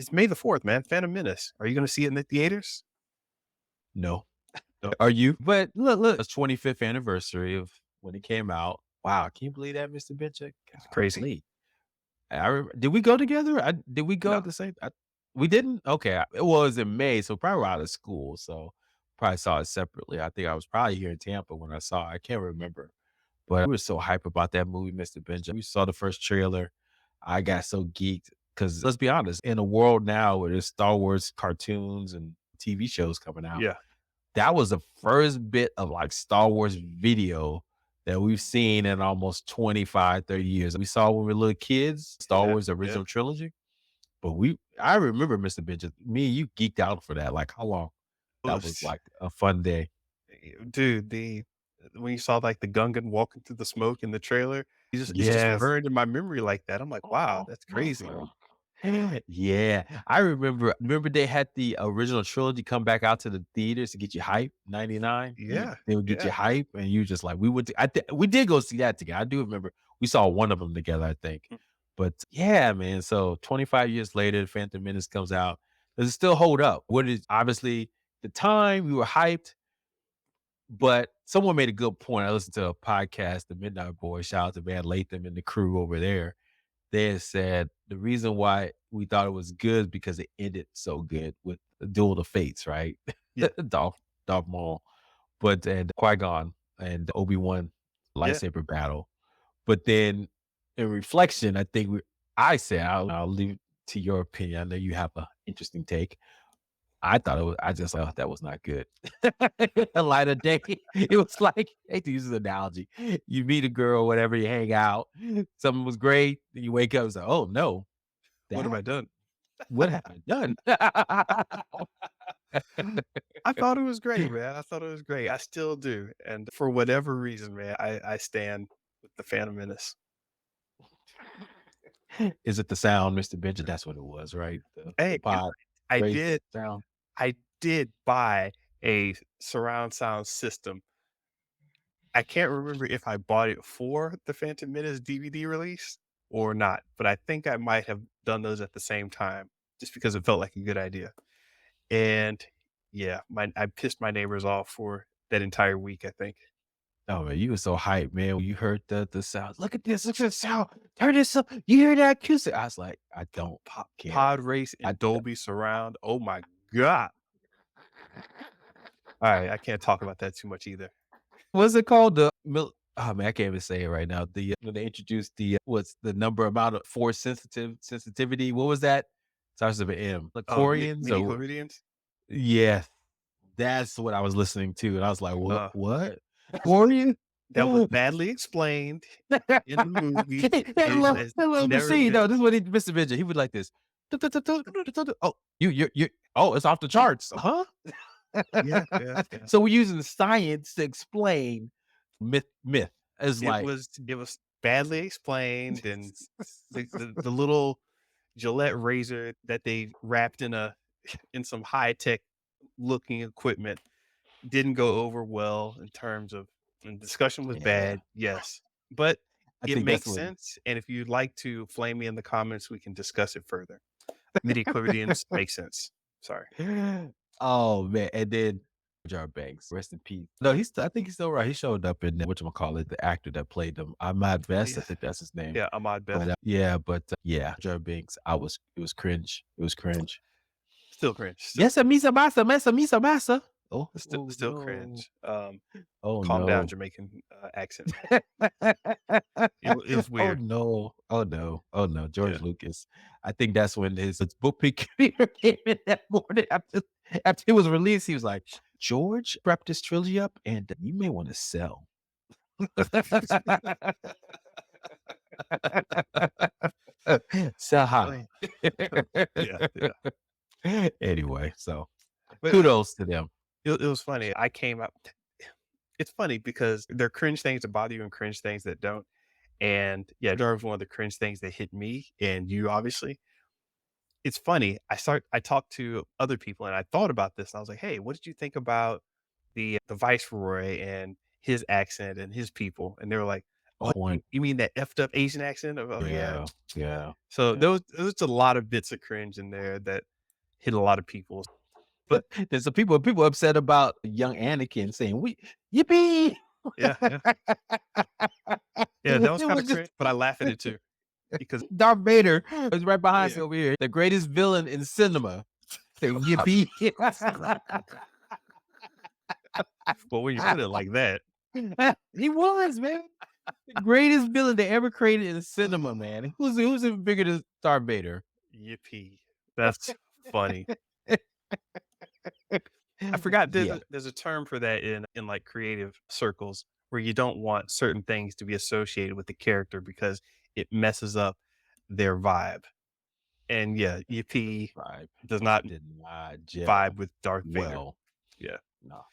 It's May the 4th, man. Phantom Menace. Are you going to see it in the theaters? No. No. Are you? But look, it's 25th anniversary of when it came out. Wow, can you believe that, Mr. Benchik? It's crazy. Golly. Did we go together? Did we go No. at the same we didn't? Okay. It was in May, so probably out of school. So probably saw it separately. I think I was probably here in Tampa when I saw it. I can't remember. But we were so hype about that movie, Mr. Benjamin. We saw the first trailer. I got so geeked because let's be honest, in a world now where there's Star Wars cartoons and TV shows coming out, Yeah. that was the first bit of like Star Wars video that we've seen in almost 25, 30 years. We saw when we were little kids, Star Yeah. Wars Yeah. original trilogy. But I remember Mr. Benjamin, me and you geeked out for that. Like how long? It That was was, like a fun day. dude, when you saw like the Gungan walking through the smoke in the trailer, it's just Yes. burned in my memory like that. I'm like, wow, that's crazy. Yeah, I remember they had the original trilogy come back out to the theaters to get you hype, 99. Yeah. They would get you Yeah. hype, and you just like we went to we did go see that together. I do remember we saw one of them together, I think. Mm. But yeah, man, so 25 years later, Phantom Menace comes out. Does it still hold up? What is obviously the time we were hyped, but someone made a good point. I listened to a podcast, The Midnight Boys. Shout out to Van Latham and the crew over there. They had said the reason why we thought it was good because it ended so good with the Duel of Fates, right? Yeah. Darth Maul, but and Qui-Gon and Obi-Wan Yeah. lightsaber battle. But then in reflection, I think I said, I'll leave it to your opinion. I know you have an interesting take. I thought I just thought that was not good. A light of day. It was like, I hate to use this analogy. You meet a girl, whatever, you hang out, something was great, then you wake up and say, oh no, What have that I done? what have I done? I thought it was great, man. I thought it was great. I still do. And for whatever reason, man, I stand with the Phantom Menace. Is it the sound, Mr. Benja? That's what it was, right? The Hey, pod I raised did sound. I did buy a surround sound system. I can't remember if I bought it for the Phantom Menace DVD release or not, but I think I might have done those at the same time just because it felt like a good idea. And yeah, I pissed my neighbors off for that entire week, I think. Oh man, you were so hyped, man. When you heard the sound. Look at this, look at the sound. Turn this up. You hear that acoustic? I was like, I don't care. Pod Race I and Dolby Surround. Oh my god. Alright, I can't talk about that too much either. what's it called? Oh man, I can't even say it right now. When they introduced what's the number amount of force sensitivity? What was that? Starts with an M. Like Corians Mini or Chloridians? yeah, that's what I was listening to, and I was like, what? Uh, What? Corian? that was badly explained in the movie. It's I love the never scene. been No, this is what Mr. Midget. He would like this. Oh, you. Oh, it's off the charts, huh? yeah, yeah, yeah. So we're using science to explain myth is like It was badly explained, and the little Gillette razor that they wrapped in some high-tech looking equipment didn't go over well in terms of and discussion was yeah. bad, yes, but I it think that's makes what sense, and if you'd like to flame me in the comments, we can discuss it further. Midi-chloridians make sense. Sorry. oh man, and then Jar Banks, rest in peace. No, I think he's still right. He showed up in whatchamacallit, the actor that played him. Ahmad Oh, Best, I yeah. think that's his name. Yeah, Ahmad Best. But yeah, yeah, Jar Banks, it was cringe. It was cringe. Still cringe. Still Yes, a misa masa, misa masa. still Oh still no. cringe. Oh Calm down, no. Jamaican, accent. It was Oh, weird. no. Oh, no. Oh, no. Yeah. George Lucas. I think that's when his book career came in that morning after it was released. He was like, "George, wrap this trilogy up, and you may wanna sell." Sell high. Oh, yeah, yeah. Anyway, so But kudos to them. it was funny. I came up it's funny because there are cringe things that bother you and cringe things that don't, and, yeah, Jar was one of the cringe things that hit me and you, obviously. It's funny, I talked to other people, and I thought about this, and I was like, "Hey, what did you think about the Viceroy and his accent and his people?" And they were like, Oh, Point. you mean that effed up Asian accent? Oh, yeah. Yeah, yeah. So there was a lot of bits of cringe in there that hit a lot of people. But There's some people upset about young Anakin saying, "We yippee!" yeah, yeah. Yeah, that was It kinda was just cringe, but I laugh at it too because Darth Vader is right behind yeah. me over here, the greatest villain in cinema. Say yippee! Well, when you put it like that, He was, man. The greatest villain they ever created in cinema, man. Who's even bigger than Darth Vader? yippee. That's funny. I forgot there's Yeah, a term for that in, like, creative circles where you don't want certain things to be associated with the character because it messes up their vibe. And, yeah, yippee vibe does not did not vibe gel with Darth Vader. well. Yeah. No.